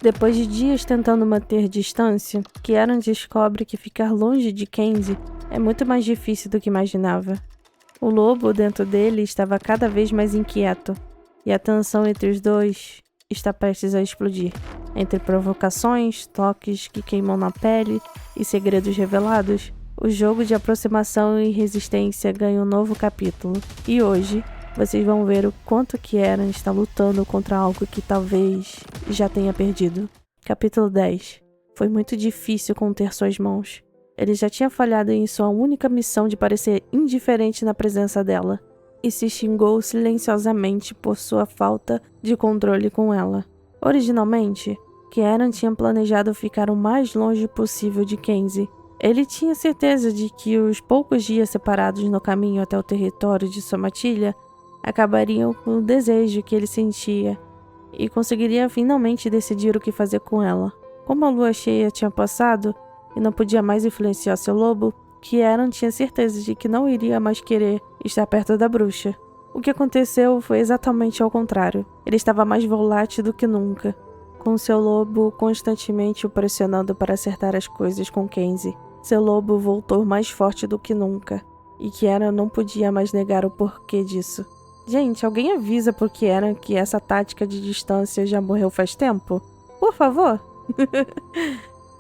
Depois de dias tentando manter distância, Kieran descobre que ficar longe de Kenzie é muito mais difícil do que imaginava. O lobo dentro dele estava cada vez mais inquieto, e a tensão entre os dois está prestes a explodir. Entre provocações, toques que queimam na pele e segredos revelados, o jogo de aproximação e resistência ganha um novo capítulo. E hoje, vocês vão ver o quanto Kieran está lutando contra algo que talvez já tenha perdido. Capítulo 10. Foi muito difícil conter suas mãos. Ele já tinha falhado em sua única missão de parecer indiferente na presença dela, e se xingou silenciosamente por sua falta de controle com ela. Originalmente, Kieran tinha planejado ficar o mais longe possível de Kenzie. Ele tinha certeza de que os poucos dias separados no caminho até o território de sua matilha acabariam com o desejo que ele sentia e conseguiria finalmente decidir o que fazer com ela. Como a lua cheia tinha passado e não podia mais influenciar seu lobo, Kieran tinha certeza de que não iria mais querer estar perto da bruxa. O que aconteceu foi exatamente ao contrário. Ele estava mais volátil do que nunca, com seu lobo constantemente o pressionando para acertar as coisas com Kenzie. Seu lobo voltou mais forte do que nunca, e Kieran não podia mais negar o porquê disso. Gente, alguém avisa pro Kieran que essa tática de distância já morreu faz tempo? Por favor?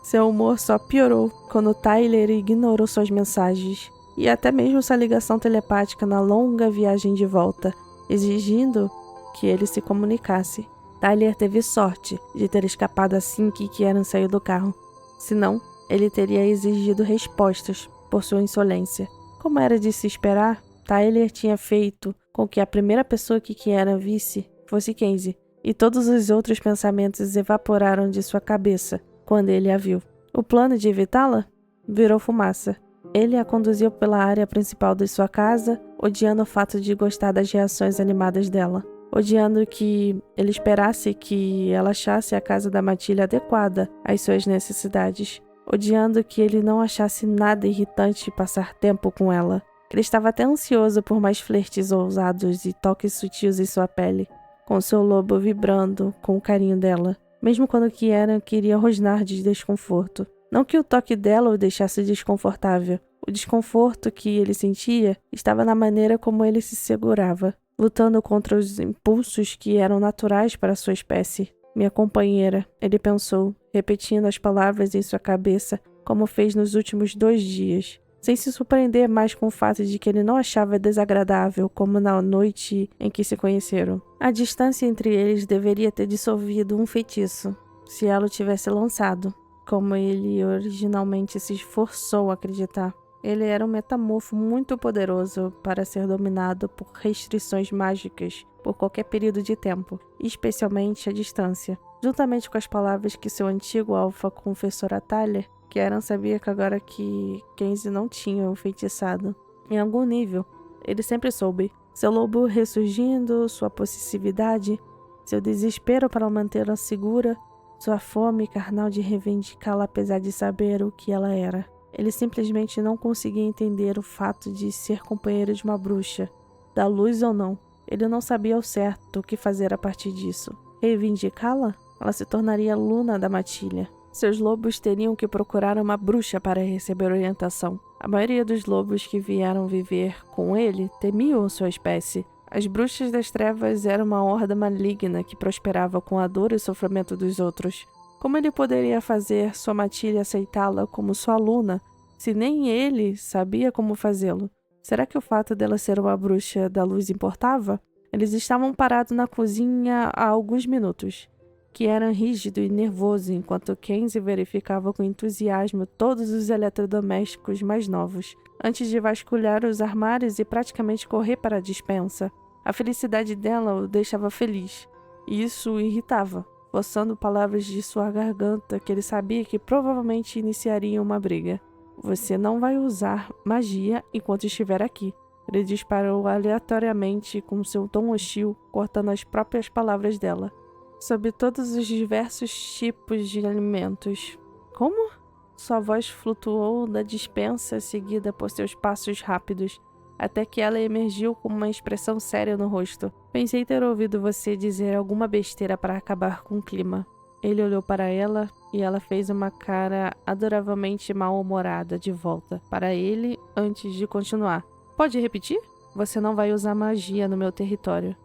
Seu humor só piorou quando Tyler ignorou suas mensagens e até mesmo sua ligação telepática na longa viagem de volta, exigindo que ele se comunicasse. Tyler teve sorte de ter escapado assim que Kieran saiu do carro. Senão, ele teria exigido respostas por sua insolência. Como era de se esperar, Tyler tinha feito com que a primeira pessoa que Kieran visse fosse Kenzie, e todos os outros pensamentos evaporaram de sua cabeça quando ele a viu. O plano de evitá-la virou fumaça. Ele a conduziu pela área principal de sua casa, odiando o fato de gostar das reações animadas dela, odiando que ele esperasse que ela achasse a casa da matilha adequada às suas necessidades, odiando que ele não achasse nada irritante passar tempo com ela. Ele estava até ansioso por mais flertes ousados e toques sutis em sua pele, com seu lobo vibrando com o carinho dela, mesmo quando Kieran queria rosnar de desconforto. Não que o toque dela o deixasse desconfortável. O desconforto que ele sentia estava na maneira como ele se segurava, lutando contra os impulsos que eram naturais para sua espécie. Minha companheira, ele pensou, repetindo as palavras em sua cabeça, como fez nos últimos 2 dias, sem se surpreender mais com o fato de que ele não achava desagradável como na noite em que se conheceram. A distância entre eles deveria ter dissolvido um feitiço, se ela o tivesse lançado, como ele originalmente se esforçou a acreditar. Ele era um metamorfo muito poderoso para ser dominado por restrições mágicas por qualquer período de tempo, especialmente a distância. Juntamente com as palavras que seu antigo alfa confessou a Tyler, Kieran sabia que agora que Kenzie não tinha o feitiçado. Em algum nível, ele sempre soube. Seu lobo ressurgindo, sua possessividade, seu desespero para mantê-la segura, sua fome carnal de reivindicá-la apesar de saber o que ela era. Ele simplesmente não conseguia entender o fato de ser companheiro de uma bruxa, da luz ou não. Ele não sabia ao certo o que fazer a partir disso. Reivindicá-la? Ela se tornaria Luna da matilha. Seus lobos teriam que procurar uma bruxa para receber orientação. A maioria dos lobos que vieram viver com ele temiam sua espécie. As bruxas das trevas eram uma horda maligna que prosperava com a dor e sofrimento dos outros. Como ele poderia fazer sua matilha aceitá-la como sua aluna, se nem ele sabia como fazê-lo? Será que o fato dela ser uma bruxa da luz importava? Eles estavam parados na cozinha há alguns minutos, que era rígido e nervoso enquanto Kenzie verificava com entusiasmo todos os eletrodomésticos mais novos, antes de vasculhar os armários e praticamente correr para a despensa. A felicidade dela o deixava feliz, e isso o irritava, forçando palavras de sua garganta que ele sabia que provavelmente iniciariam uma briga. Você não vai usar magia enquanto estiver aqui. Ele disparou aleatoriamente com seu tom hostil, cortando as próprias palavras dela. Sobre todos os diversos tipos de alimentos. Como? Sua voz flutuou da despensa, seguida por seus passos rápidos, até que ela emergiu com uma expressão séria no rosto. Pensei ter ouvido você dizer alguma besteira para acabar com o clima. Ele olhou para ela e ela fez uma cara adoravelmente mal-humorada de volta para ele antes de continuar. Pode repetir? Você não vai usar magia no meu território.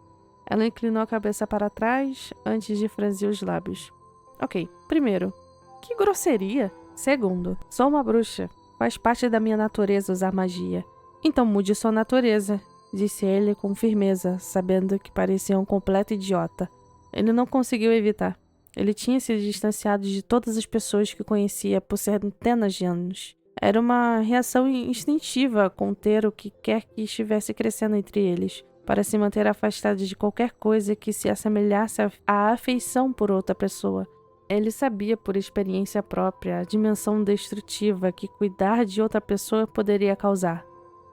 Ela inclinou a cabeça para trás antes de franzir os lábios. Ok, primeiro, que grosseria. Segundo, sou uma bruxa. Faz parte da minha natureza usar magia. Então mude sua natureza, disse ele com firmeza, sabendo que parecia um completo idiota. Ele não conseguiu evitar. Ele tinha se distanciado de todas as pessoas que conhecia por centenas de anos. Era uma reação instintiva conter o que quer que estivesse crescendo entre eles, para se manter afastado de qualquer coisa que se assemelhasse à afeição por outra pessoa. Ele sabia por experiência própria a dimensão destrutiva que cuidar de outra pessoa poderia causar,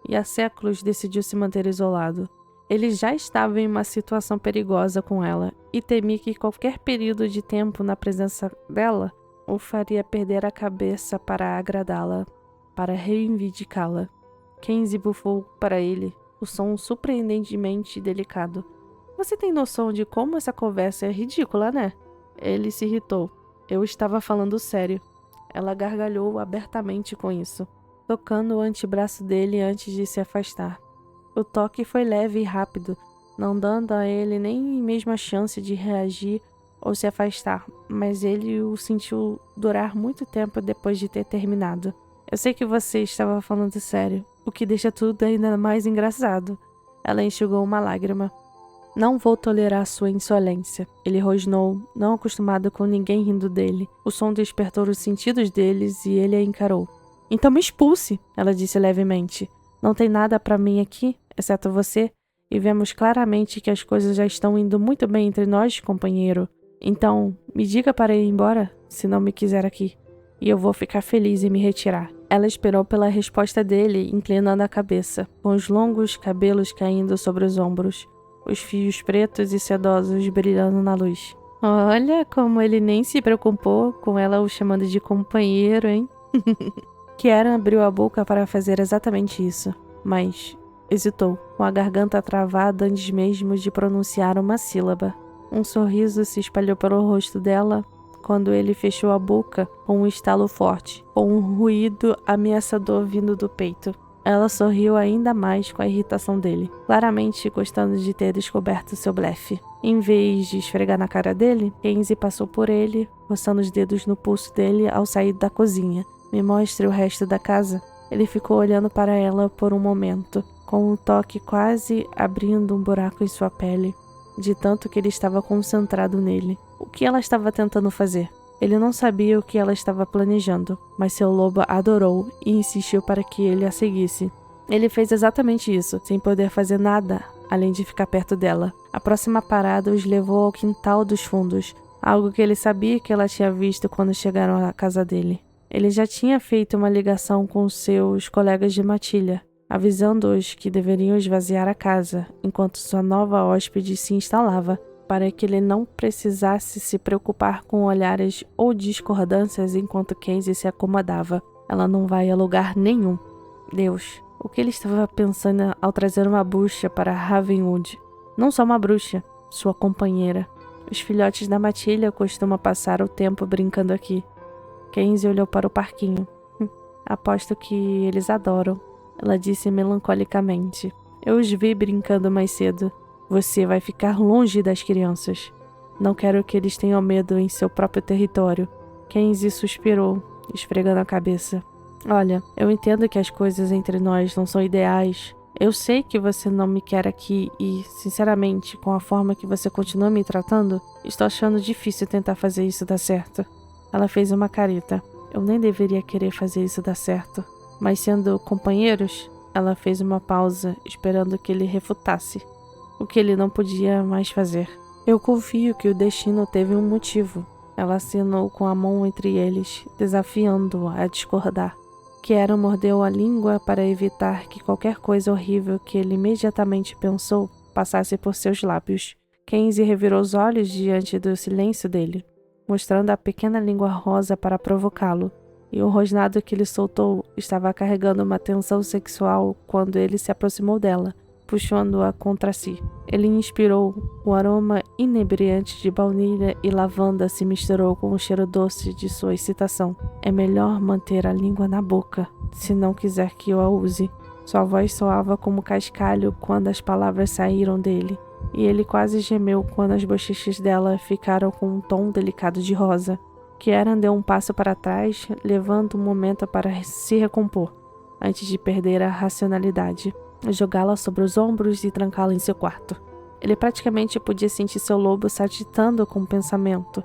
e há séculos decidiu se manter isolado. Ele já estava em uma situação perigosa com ela e temia que qualquer período de tempo na presença dela o faria perder a cabeça para agradá-la, para reivindicá-la. Kenzie bufou para ele, o som surpreendentemente delicado. Você tem noção de como essa conversa é ridícula, né? Ele se irritou. Eu estava falando sério. Ela gargalhou abertamente com isso, tocando o antebraço dele antes de se afastar. O toque foi leve e rápido, não dando a ele nem mesmo a chance de reagir ou se afastar, mas ele o sentiu durar muito tempo depois de ter terminado. Eu sei que você estava falando sério, o que deixa tudo ainda mais engraçado. Ela enxugou uma lágrima. Não vou tolerar sua insolência. Ele rosnou, não acostumado com ninguém rindo dele. O som despertou os sentidos deles e ele a encarou. Então me expulse, ela disse levemente. Não tem nada para mim aqui, exceto você, e vemos claramente que as coisas já estão indo muito bem entre nós, companheiro. Então, me diga para ir embora, se não me quiser aqui, e eu vou ficar feliz em me retirar. Ela esperou pela resposta dele, inclinando a cabeça, com os longos cabelos caindo sobre os ombros, os fios pretos e sedosos brilhando na luz. Olha como ele nem se preocupou com ela o chamando de companheiro, hein? Kieran abriu a boca para fazer exatamente isso, mas hesitou, com a garganta travada antes mesmo de pronunciar uma sílaba. Um sorriso se espalhou pelo rosto dela quando ele fechou a boca com um estalo forte, com um ruído ameaçador vindo do peito. Ela sorriu ainda mais com a irritação dele, claramente gostando de ter descoberto seu blefe. Em vez de esfregar na cara dele, Kenzie passou por ele, roçando os dedos no pulso dele ao sair da cozinha. Me mostre o resto da casa. Ele ficou olhando para ela por um momento, com um toque quase abrindo um buraco em sua pele, de tanto que ele estava concentrado nele. O que ela estava tentando fazer? Ele não sabia o que ela estava planejando, mas seu lobo adorou e insistiu para que ele a seguisse. Ele fez exatamente isso, sem poder fazer nada, além de ficar perto dela. A próxima parada os levou ao quintal dos fundos, algo que ele sabia que ela tinha visto quando chegaram à casa dele. Ele já tinha feito uma ligação com seus colegas de matilha, avisando-os que deveriam esvaziar a casa, enquanto sua nova hóspede se instalava, para que ele não precisasse se preocupar com olhares ou discordâncias enquanto Kenzie se acomodava. Ela não vai a lugar nenhum. Deus, o que ele estava pensando ao trazer uma bruxa para Ravenwood? Não só uma bruxa, sua companheira. Os filhotes da matilha costumam passar o tempo brincando aqui. Kenzie olhou para o parquinho. Aposto que eles adoram, ela disse melancolicamente. Eu os vi brincando mais cedo. Você vai ficar longe das crianças. Não quero que eles tenham medo em seu próprio território. Kenzie suspirou, esfregando a cabeça. Olha, eu entendo que as coisas entre nós não são ideais. Eu sei que você não me quer aqui e, sinceramente, com a forma que você continua me tratando, estou achando difícil tentar fazer isso dar certo. Ela fez uma careta. Eu nem deveria querer fazer isso dar certo. Mas sendo companheiros, ela fez uma pausa, esperando que ele refutasse o que ele não podia mais fazer. Eu confio que o destino teve um motivo. Ela acenou com a mão entre eles, desafiando-o a discordar. Kieran mordeu a língua para evitar que qualquer coisa horrível que ele imediatamente pensou passasse por seus lábios. Kenzie revirou os olhos diante do silêncio dele, mostrando a pequena língua rosa para provocá-lo, e o rosnado que ele soltou estava carregando uma tensão sexual quando ele se aproximou dela, puxando-a contra si. Ele inspirou. O aroma inebriante de baunilha e lavanda se misturou com o cheiro doce de sua excitação. É melhor manter a língua na boca, se não quiser que eu a use. Sua voz soava como cascalho quando as palavras saíram dele, e ele quase gemeu quando as bochechas dela ficaram com um tom delicado de rosa. Kieran deu um passo para trás, levando um momento para se recompor, antes de perder a racionalidade, jogá-la sobre os ombros e trancá-la em seu quarto. Ele praticamente podia sentir seu lobo se agitando com o pensamento.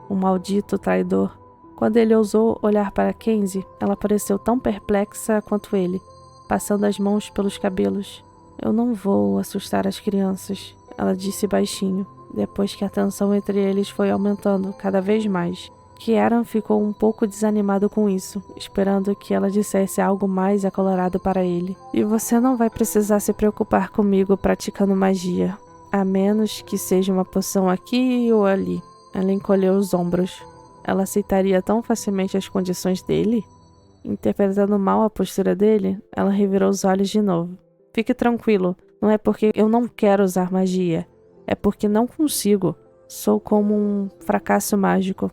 Um maldito traidor. Quando ele ousou olhar para Kenzie, ela pareceu tão perplexa quanto ele, passando as mãos pelos cabelos. Eu não vou assustar as crianças, ela disse baixinho, depois que a tensão entre eles foi aumentando cada vez mais. Kieran ficou um pouco desanimado com isso, esperando que ela dissesse algo mais acolorado para ele. E você não vai precisar se preocupar comigo praticando magia, a menos que seja uma poção aqui ou ali. Ela encolheu os ombros. Ela aceitaria tão facilmente as condições dele? Interpretando mal a postura dele, ela revirou os olhos de novo. Fique tranquilo, não é porque eu não quero usar magia, é porque não consigo. Sou como um fracasso mágico.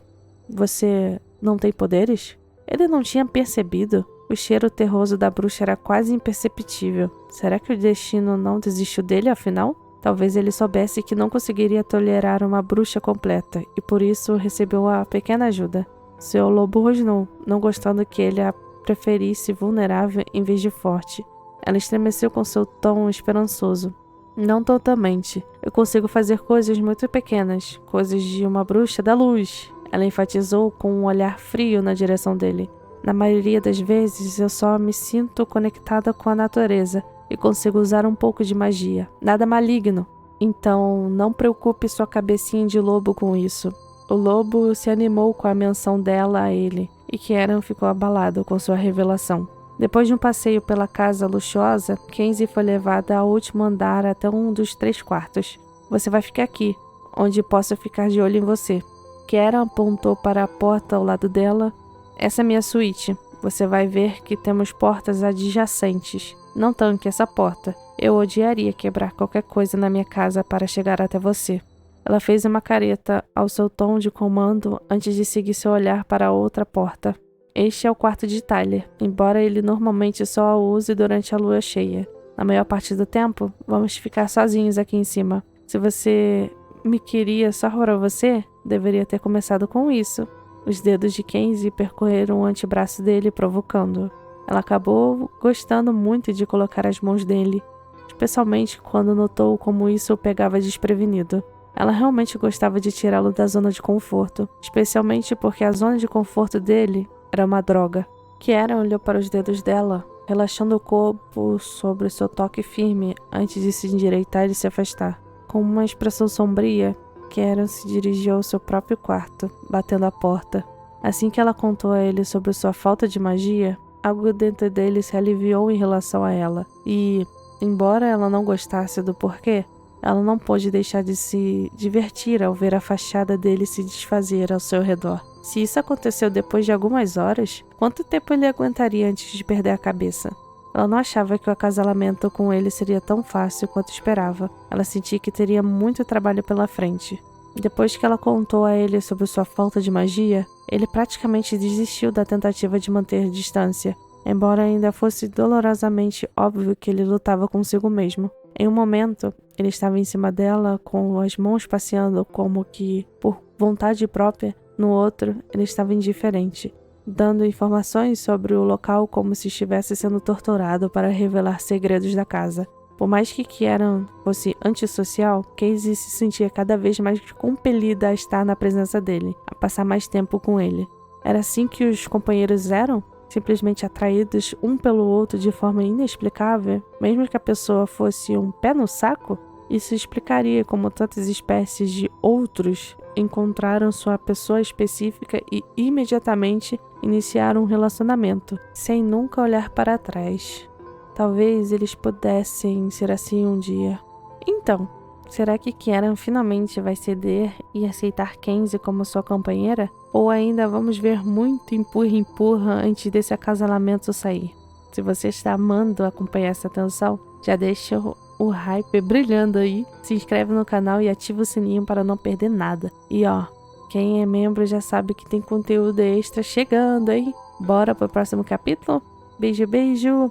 Você não tem poderes? Ele não tinha percebido. O cheiro terroso da bruxa era quase imperceptível. Será que o destino não desistiu dele, afinal? Talvez ele soubesse que não conseguiria tolerar uma bruxa completa, e por isso recebeu a pequena ajuda. Seu lobo rosnou, não gostando que ele a preferisse vulnerável em vez de forte. Ela estremeceu com seu tom esperançoso. Não totalmente. Eu consigo fazer coisas muito pequenas, coisas de uma bruxa da luz. Ela enfatizou com um olhar frio na direção dele. Na maioria das vezes, eu só me sinto conectada com a natureza e consigo usar um pouco de magia. Nada maligno. Então, não preocupe sua cabecinha de lobo com isso. O lobo se animou com a menção dela a ele, e Kieran ficou abalado com sua revelação. Depois de um passeio pela casa luxuosa, Kenzie foi levada ao último andar até um dos 3 quartos. Você vai ficar aqui, onde posso ficar de olho em você. Kieran apontou para a porta ao lado dela. Essa é minha suíte. Você vai ver que temos portas adjacentes. Não tanque essa porta. Eu odiaria quebrar qualquer coisa na minha casa para chegar até você. Ela fez uma careta ao seu tom de comando antes de seguir seu olhar para a outra porta. Este é o quarto de Tyler, embora ele normalmente só o use durante a lua cheia. Na maior parte do tempo, vamos ficar sozinhos aqui em cima. Se você me queria só para você, deveria ter começado com isso. Os dedos de Kenzie percorreram o antebraço dele, provocando. Ela acabou gostando muito de colocar as mãos nele, especialmente quando notou como isso o pegava desprevenido. Ela realmente gostava de tirá-lo da zona de conforto, especialmente porque a zona de conforto dele era uma droga. Kieran olhou para os dedos dela, relaxando o corpo sobre seu toque firme antes de se endireitar e se afastar. Com uma expressão sombria, Kieran se dirigiu ao seu próprio quarto, batendo a porta. Assim que ela contou a ele sobre sua falta de magia, algo dentro dele se aliviou em relação a ela. E, embora ela não gostasse do porquê, ela não pôde deixar de se divertir ao ver a fachada dele se desfazer ao seu redor. Se isso aconteceu depois de algumas horas, quanto tempo ele aguentaria antes de perder a cabeça? Ela não achava que o acasalamento com ele seria tão fácil quanto esperava. Ela sentia que teria muito trabalho pela frente. Depois que ela contou a ele sobre sua falta de magia, ele praticamente desistiu da tentativa de manter distância, embora ainda fosse dolorosamente óbvio que ele lutava consigo mesmo. Em um momento, ele estava em cima dela, com as mãos passeando como que por vontade própria. No outro, ele estava indiferente, dando informações sobre o local como se estivesse sendo torturado para revelar segredos da casa. Por mais que Kieran fosse antissocial, Kenzie se sentia cada vez mais compelida a estar na presença dele, a passar mais tempo com ele. Era assim que os companheiros eram? Simplesmente atraídos um pelo outro de forma inexplicável, mesmo que a pessoa fosse um pé no saco? Isso explicaria como tantas espécies de outros encontraram sua pessoa específica e imediatamente iniciaram um relacionamento, sem nunca olhar para trás. Talvez eles pudessem ser assim um dia. Então, será que Kieran finalmente vai ceder e aceitar Kenzie como sua companheira? Ou ainda vamos ver muito empurra-empurra antes desse acasalamento sair? Se você está amando acompanhar essa tensão, já deixa o hype brilhando aí, se inscreve no canal e ativa o sininho para não perder nada. E ó, quem é membro já sabe que tem conteúdo extra chegando, hein? Bora pro próximo capítulo? Beijo, beijo!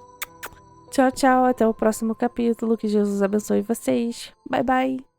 Tchau, tchau, até o próximo capítulo. Que Jesus abençoe vocês. Bye, bye!